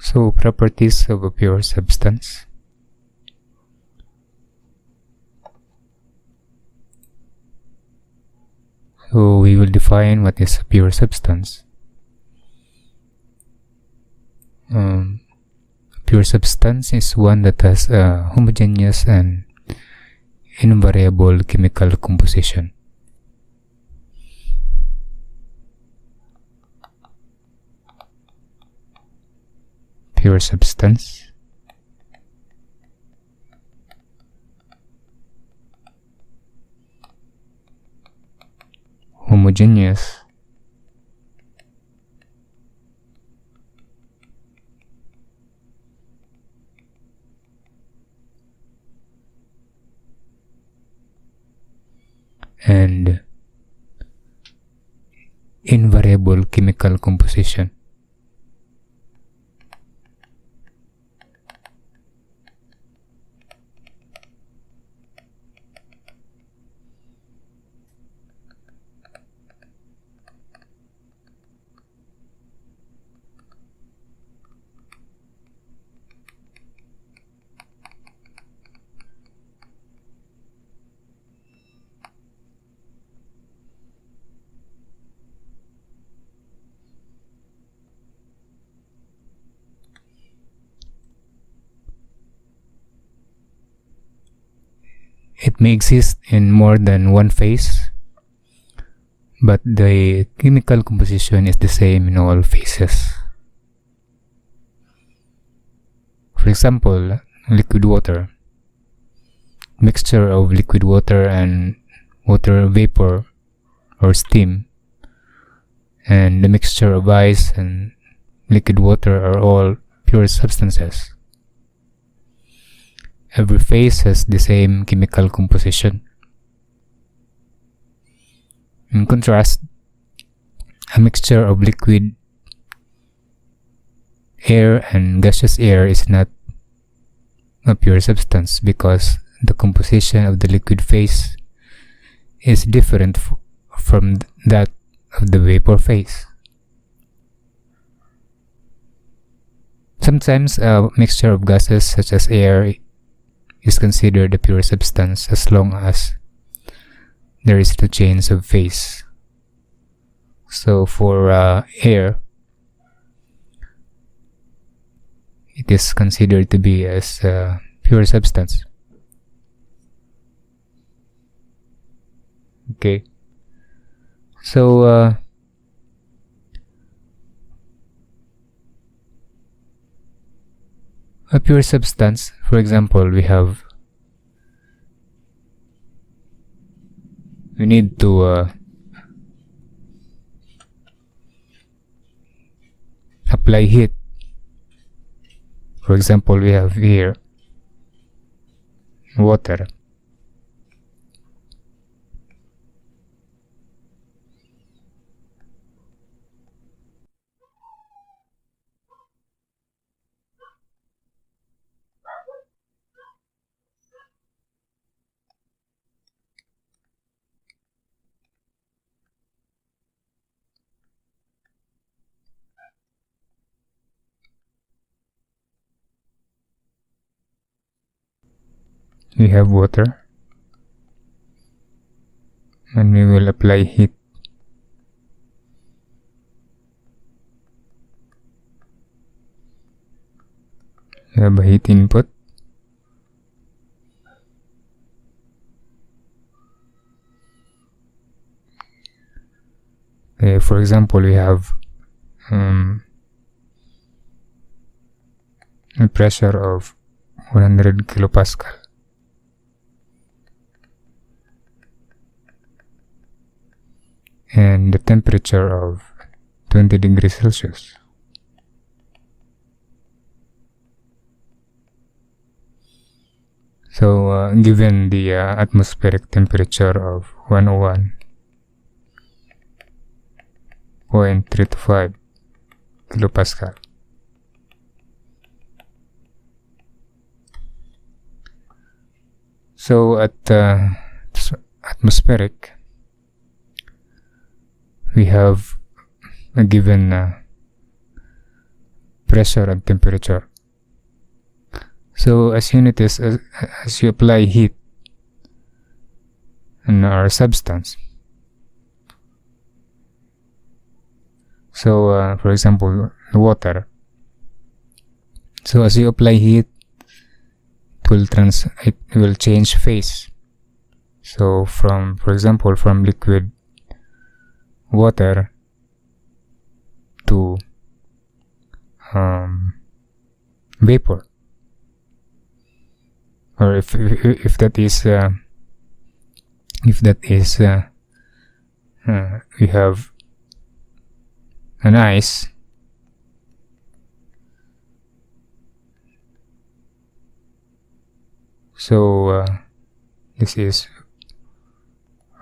So, properties of a pure substance. So, we will define what is a pure substance. Pure substance is one that has a homogeneous and invariable chemical composition. Pure substance. Homogeneous. And invariable chemical composition. It may exist in more than one phase, but the chemical composition is the same in all phases. For example, liquid water. Mixture of liquid water and water vapor or steam, and the mixture of ice and liquid water are all pure substances. Every phase has the same chemical composition. In contrast, a mixture of liquid air and gaseous air is not a pure substance because the composition of the liquid phase is different from that of the vapor phase. Sometimes a mixture of gases such as air is considered a pure substance as long as there is no change of phase. So for air, it is considered to be as a pure substance. Okay. So a pure substance, for example, we need to apply heat. For example, we have here water. We have water and we will apply heat. We have a heat input. For example, we have a pressure of 100 kilopascal. And the temperature of 20 degrees Celsius. So given the atmospheric temperature of 101.325 kilopascal, so at atmospheric, we have a given pressure and temperature. So as you notice, as you apply heat on our substance, so for example, water. So as you apply heat, it will change phase. So for example, from liquid water to vapor, or if that is we have an ice. So this is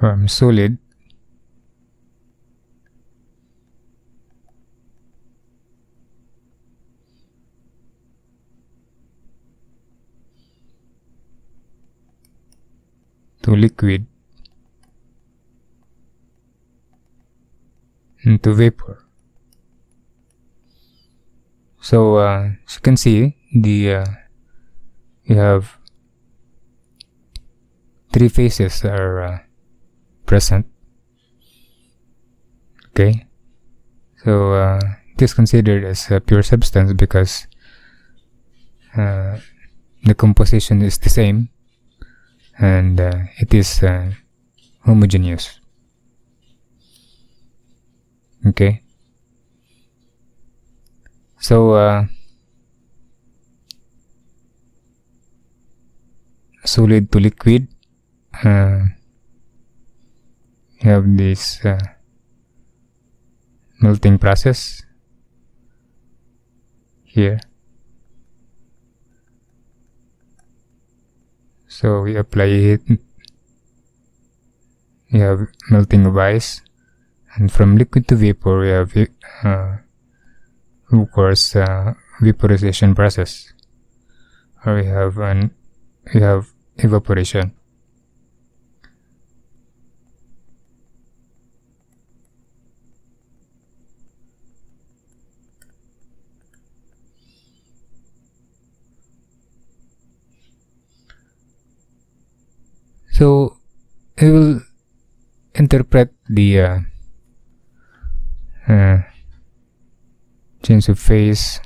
from solid to liquid into vapor. So as you can see, you have three phases are present. Okay, so it is considered as a pure substance because the composition is the same and it is homogeneous. Okay, so solid to liquid, you have this melting process here. So we apply heat, we have melting of ice, and from liquid to vapor we have of course vaporization process, or we have evaporation. So I will interpret the change of phase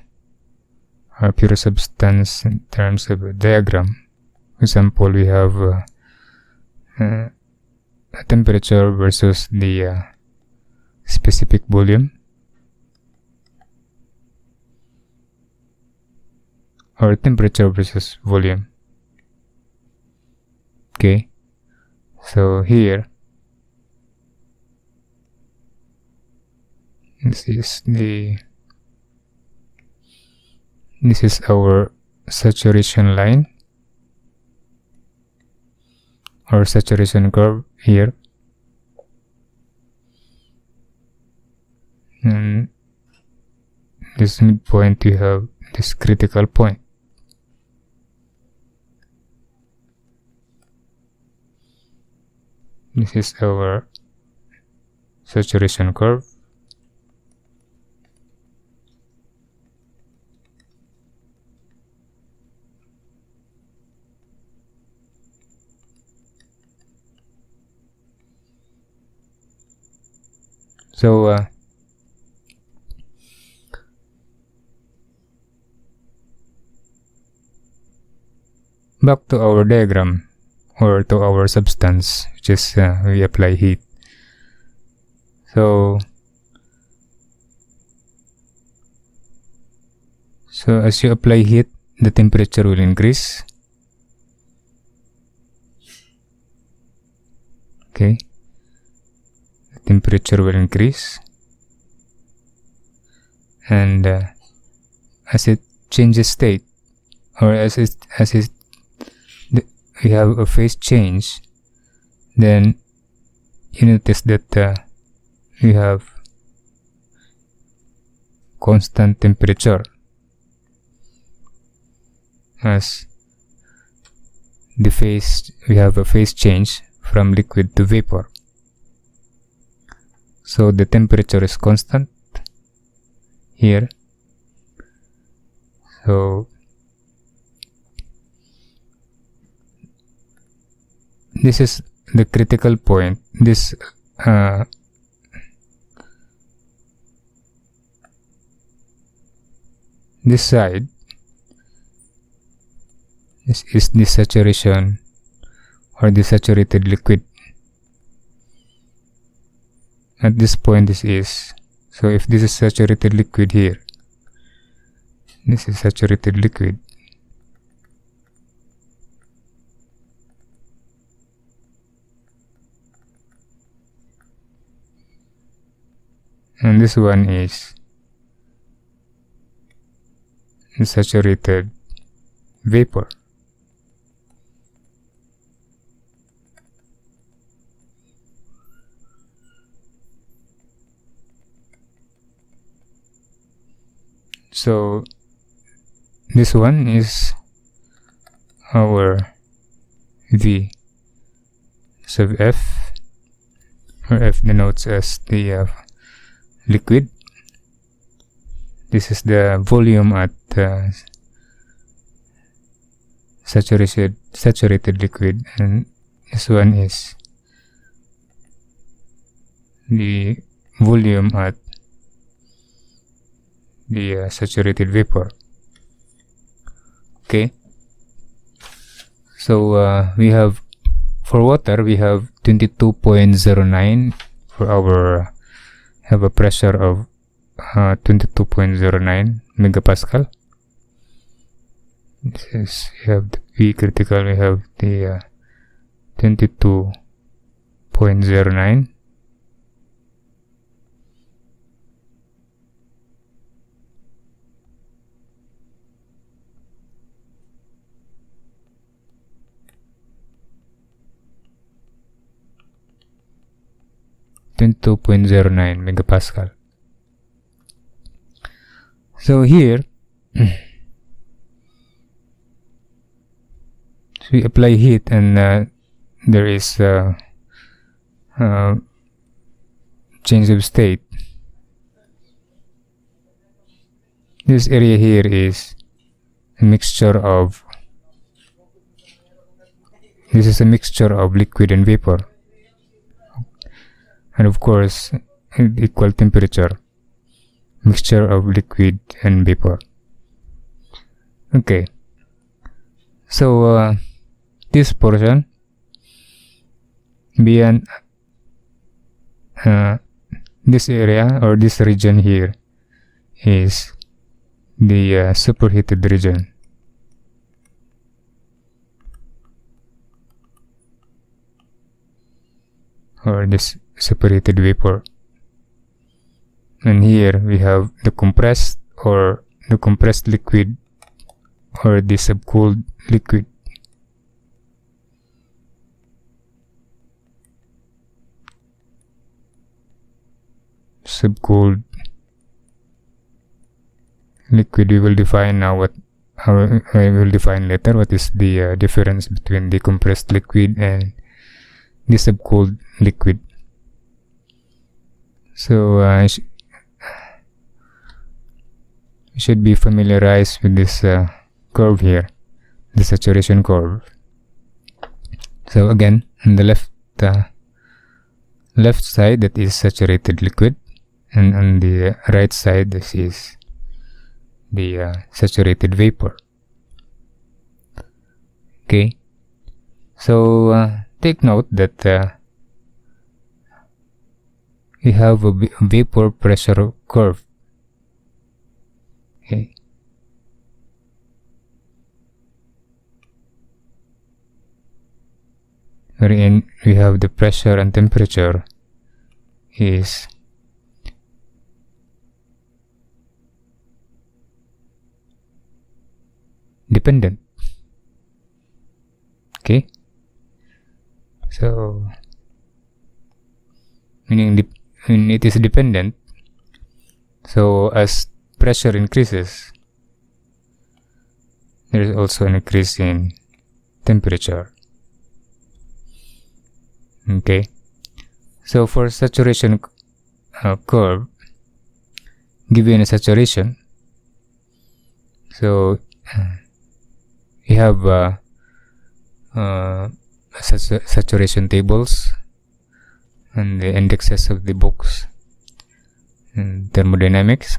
or pure substance in terms of a diagram. For example, we have a temperature versus the specific volume, or temperature versus volume. Okay, so here this is our saturation line or saturation curve here, and this midpoint we have this critical point. This is our saturation curve. So back to our diagram, or to our substance, which is we apply heat. So as you apply heat, the temperature will increase. Okay, the temperature will increase, and as it changes state, or as we have a phase change, then you notice that we have constant temperature as we have a phase change from liquid to vapor. So the temperature is constant here, So this is the critical point. This this side, this is the saturation or the saturated liquid. At this point, this is. So if this is saturated liquid here, this is saturated liquid. And this one is saturated vapor. So this one is our V sub F, or F denotes as the liquid. This is the volume at saturated liquid, and this one is the volume at the saturated vapor. Okay, so we have, for water, we have 22.09 for our, have a pressure of 22.09 megapascal. This is, we have the P critical, we have the 22.09. megapascal. So here, so we apply heat, and there is change of state. This area here is a mixture of, this is a mixture of liquid and vapor, and of course at equal temperature, mixture of liquid and vapor. Okay, so this portion beyond this area, or this region here, is the superheated region. Or this separated vapor. And here we have the compressed, or the compressed liquid, or the subcooled liquid. Subcooled liquid, we will define now how I will define later what is the difference between the compressed liquid and the subcooled liquid. So you should be familiarized with this curve here, the saturation curve. So again, on the left side, that is saturated liquid, and on the right side, this is the saturated vapor. Okay, so take note that we have a vapor pressure curve. Okay, wherein we have the pressure and temperature is dependent. Okay, so meaning when it is dependent, so as pressure increases, there is also an increase in temperature. Okay, so for saturation curve, given a saturation, So you have saturation tables and the indexes of the books in thermodynamics.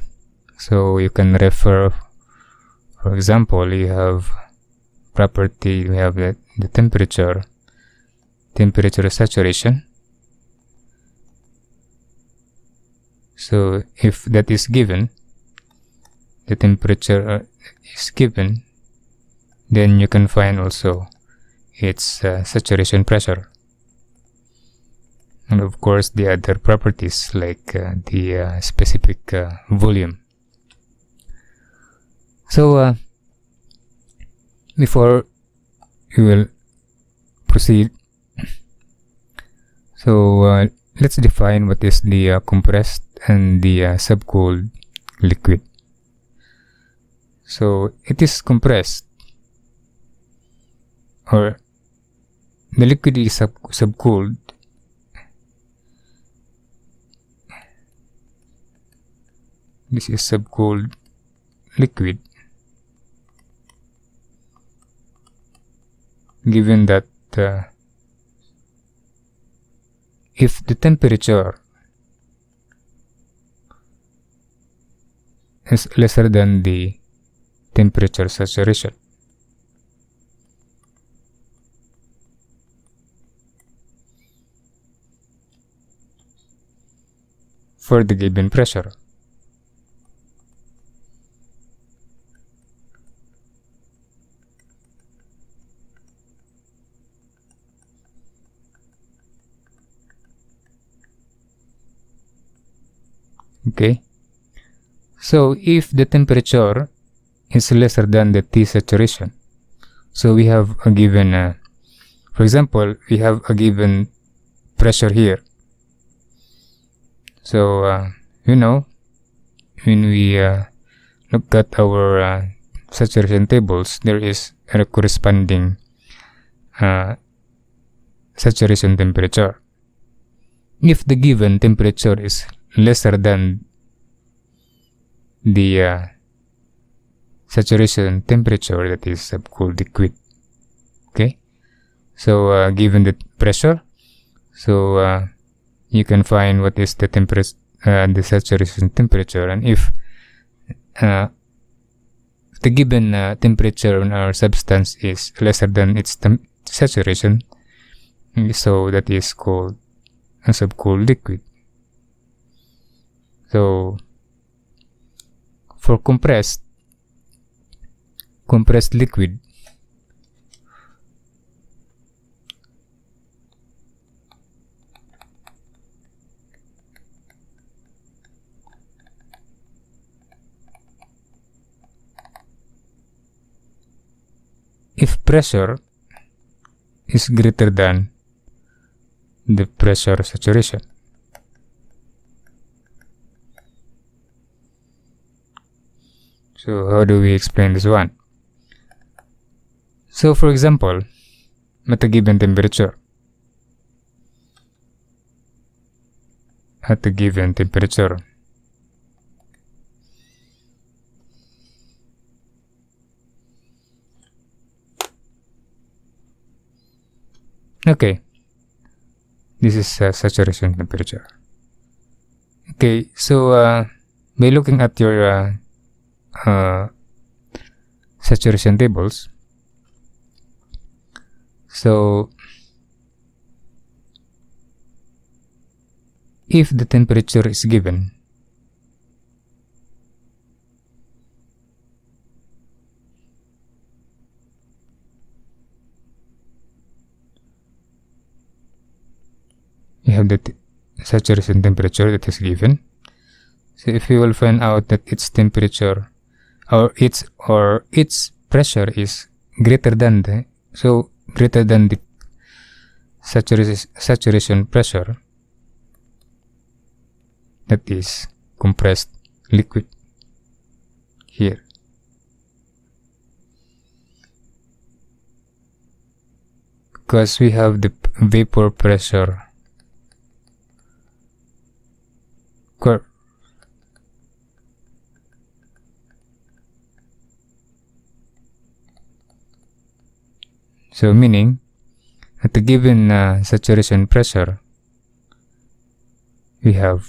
So you can refer, for example, you have property, we have the temperature saturation. So if that is given, the temperature is given, then you can find also its saturation pressure. And of course the other properties like the specific volume. So before we will proceed, so let's define what is the compressed and the subcooled liquid. So it is compressed, or the liquid is subcooled this is subcooled liquid given that if the temperature is lesser than the temperature saturation, for the given pressure. Okay, so if the temperature is lesser than the T saturation, so we have a given, for example, we have a given pressure here. So you know, when we look at our saturation tables, there is a corresponding saturation temperature. If the given temperature is lesser than the saturation temperature, that is subcooled liquid. Okay, so given the pressure, so you can find what is the temperature, the saturation temperature, and if the given temperature in our substance is lesser than its saturation, so that is called a subcooled liquid. So for compressed liquid, if pressure is greater than the pressure saturation, so how do we explain this one? So for example, at a given temperature, okay, this is saturation temperature. Okay, so by looking at your saturation tables, so if the temperature is given, you have the saturation temperature that is given. So if you will find out that its temperature or its pressure is greater than the saturation pressure, that is compressed liquid here. Because we have the vapor pressure curve. So meaning at a given saturation pressure, we have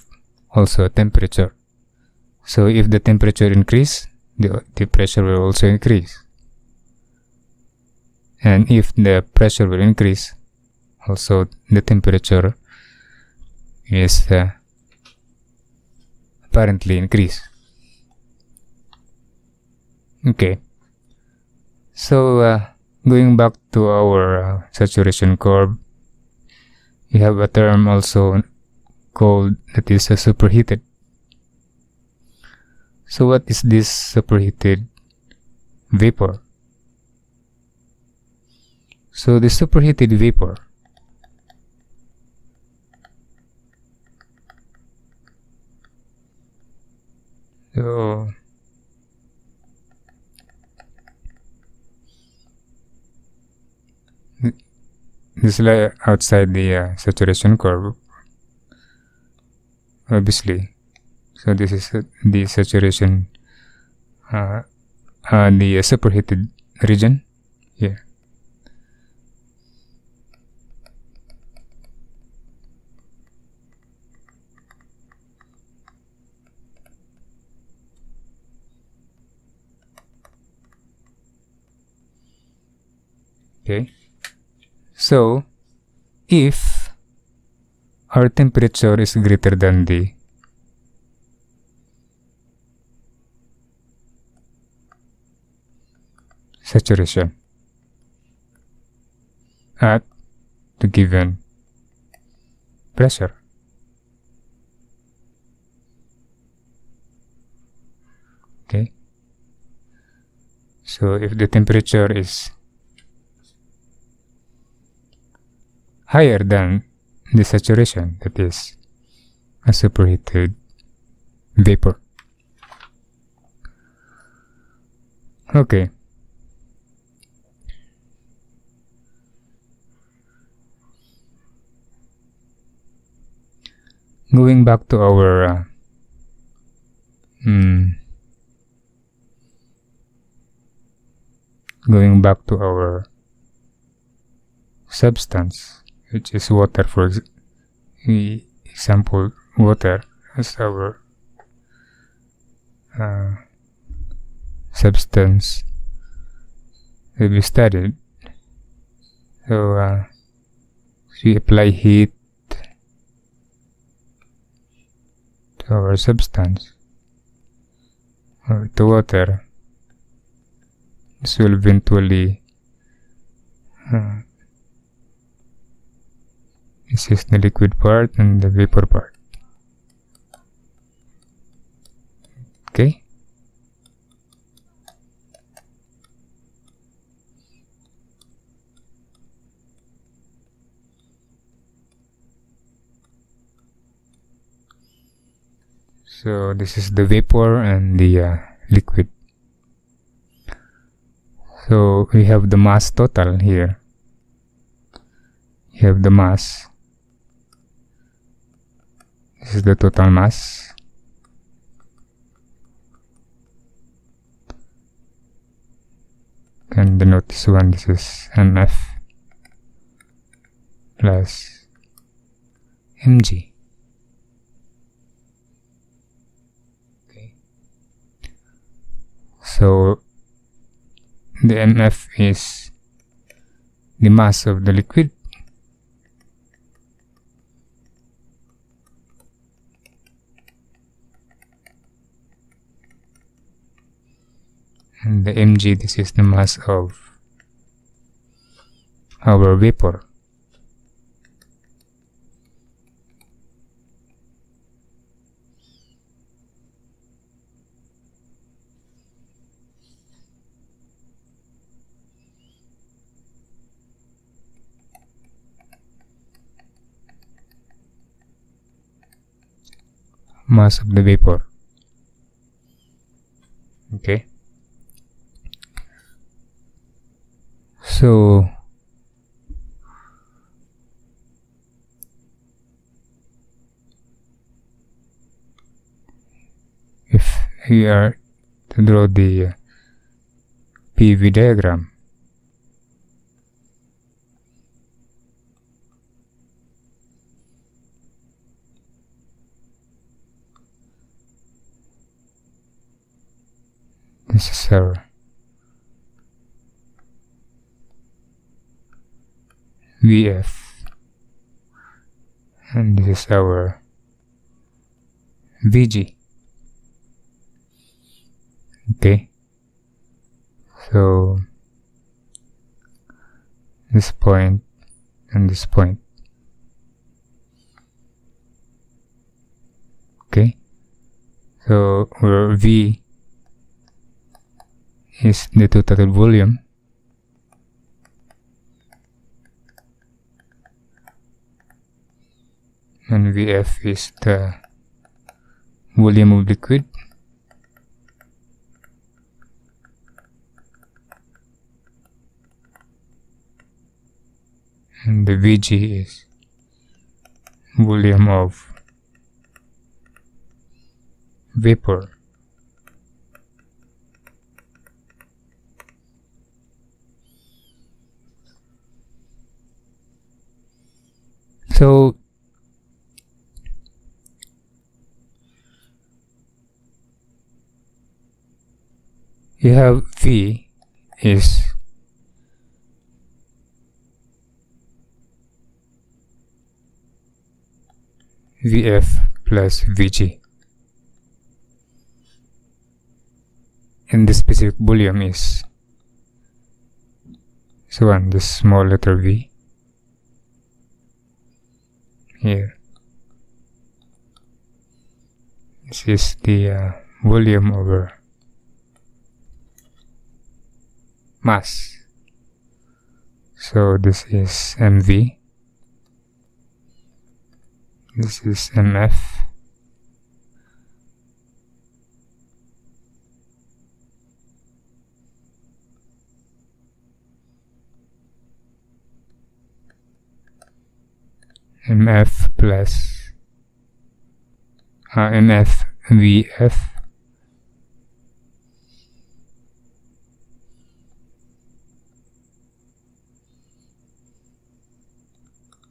also temperature. So if the temperature increase, the pressure will also increase. And if the pressure will increase, also the temperature is apparently increase. Okay. So going back to our saturation curve, we have a term also called that is superheated. So what is this superheated vapor? So the superheated vapor this is outside the saturation curve, obviously. So this is the saturation, the superheated region here. Okay. So if our temperature is greater than the saturation at the given pressure, okay, so if the temperature is higher than the saturation, that is a superheated vapor. Okay. Going back to our substance, which is water. For example, water as our substance that we studied. So we apply heat to our substance or to water. This will eventually this is the liquid part and the vapor part. Okay. So this is the vapor and the liquid. So we have the mass total here. You have the mass. This is the total mass. And denote this one. This is mf plus mg. So the mf is the mass of the liquid, and the mg, this is the mass of our vapor. Mass of the vapor. Okay. So if we are to draw the PV diagram, This is our VF, and this is our VG. Okay, so this point and this point. Okay, so where V is the total volume, and VF is the volume of liquid, and the VG is volume of vapor. So you have V is VF plus VG, and the specific volume is the small letter V here. This is the volume over mass. So this is MV, this is MF, MF plus MF VF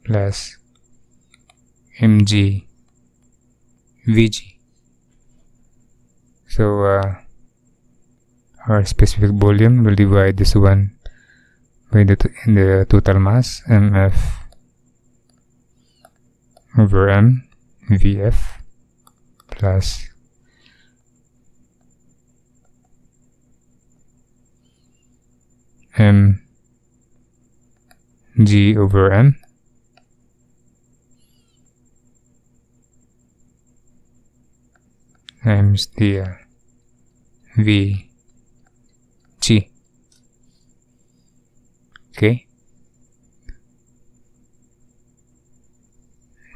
plus mg vg. So our specific volume will divide this one by the total mass, mf over m vf plus m g over m times the v g. Okay,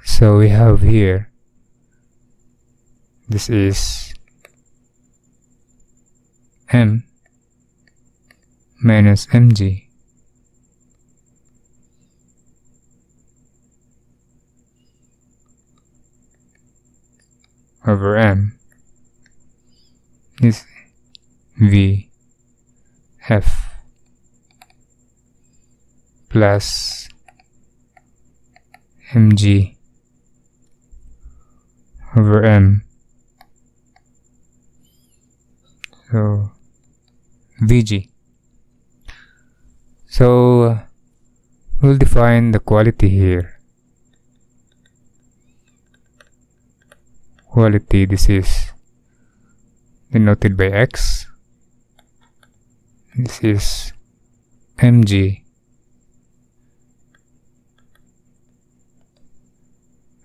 so we have here, this is m minus mg over m is v f plus mg over m, so vg. So we'll define the quality here. Quality, this is denoted by x, this is mg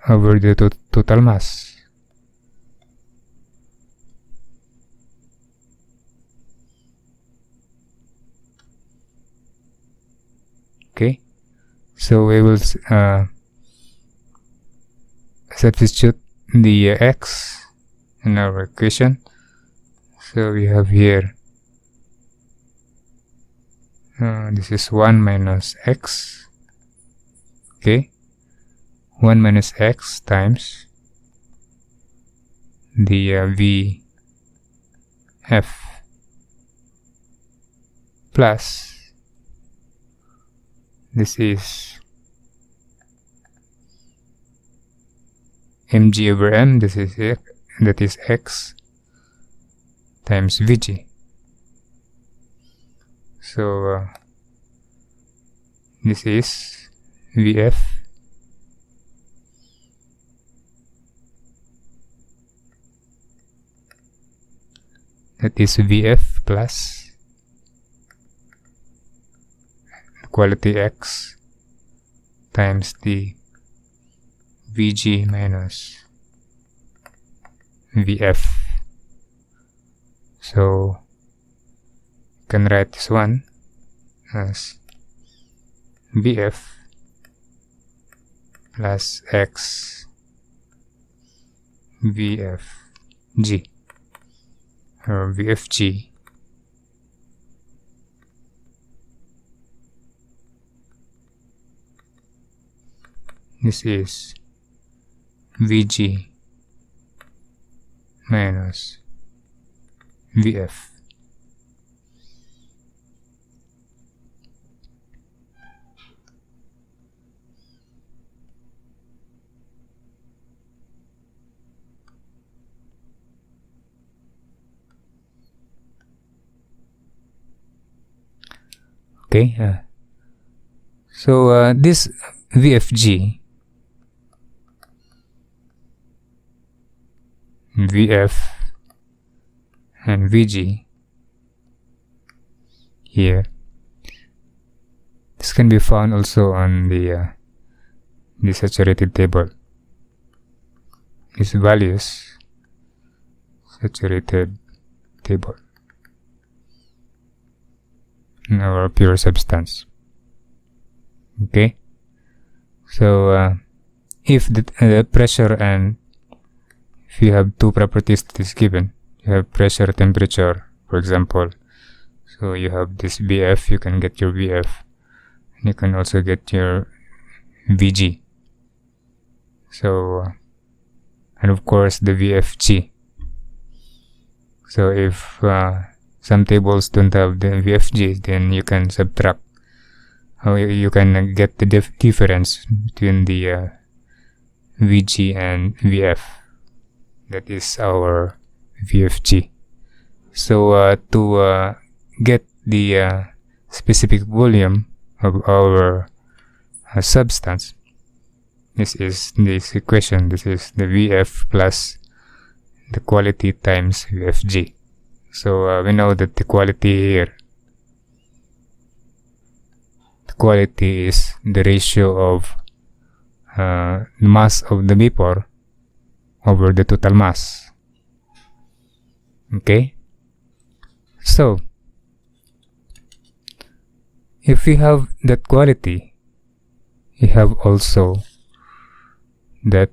over the total mass. Okay, so we will substitute the x in our equation. So we have here this is 1 minus x. Okay, 1 minus x times the v f plus this is mg over m, this is x, that is x times vg. So this is Vf that is Vf plus quality X times the Vg minus Vf. So you can write this one as Vf plus X Vfg or Vfg this is Vg minus Vf. Okay, so this Vfg, Vf, and Vg here, this can be found also on the saturated table. These values, saturated table in our pure substance. Okay, so if the pressure, and if you have two properties that is given, you have pressure, temperature, for example. So you have this Bf, you can get your Vf, and you can also get your Vg. So and of course the Vfg. So if some tables don't have the Vfg, then you can subtract. You can get the difference between the Vg and Vf. That is our Vfg. So to get the specific volume of our substance, this is this equation. This is the Vf plus the quality times Vfg. So we know that the quality here, the quality is the ratio of mass of the vapor over the total mass. Okay, so if we have that quality, we have also that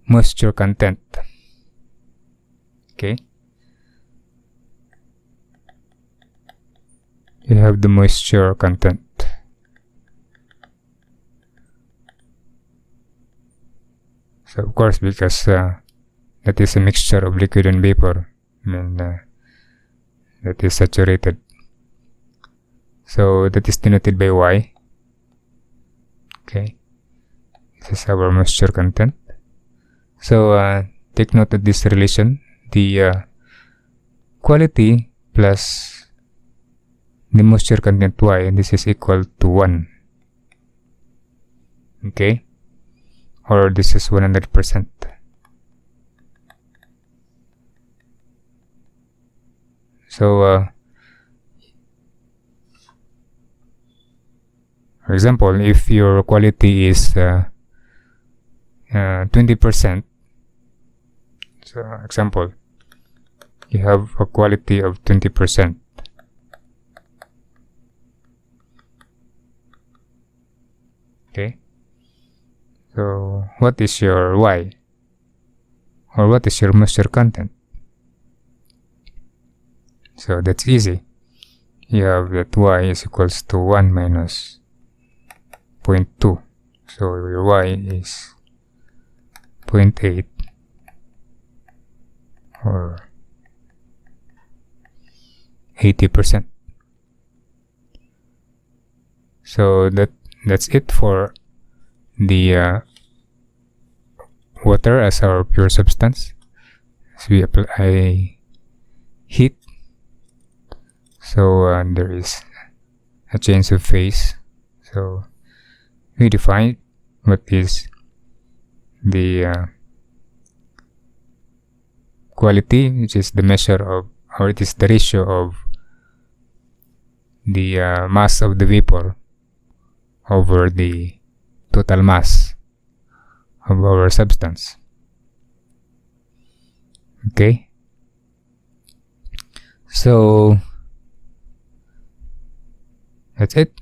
moisture content. Okay, you have the moisture content. So of course, because that is a mixture of liquid and vapor, and that is saturated. So that is denoted by Y. Okay, this is our moisture content. So take note of this relation: the quality plus the moisture content Y, this is equal to 1. Okay, or this is 100%. So for example, if your quality is 20%, so example, you have a quality of 20%. Okay, so what is your Y, or what is your moisture content? So that's easy. You have that Y is equals to 1 minus 0.2. So your Y is 0.8 or 80%. So that's it for the water as our pure substance. As we apply heat, So there is a change of phase. So we define what is the quality, which is the measure of, or it is the ratio of the mass of the vapor over the total mass of our substance. Okay, so that's it.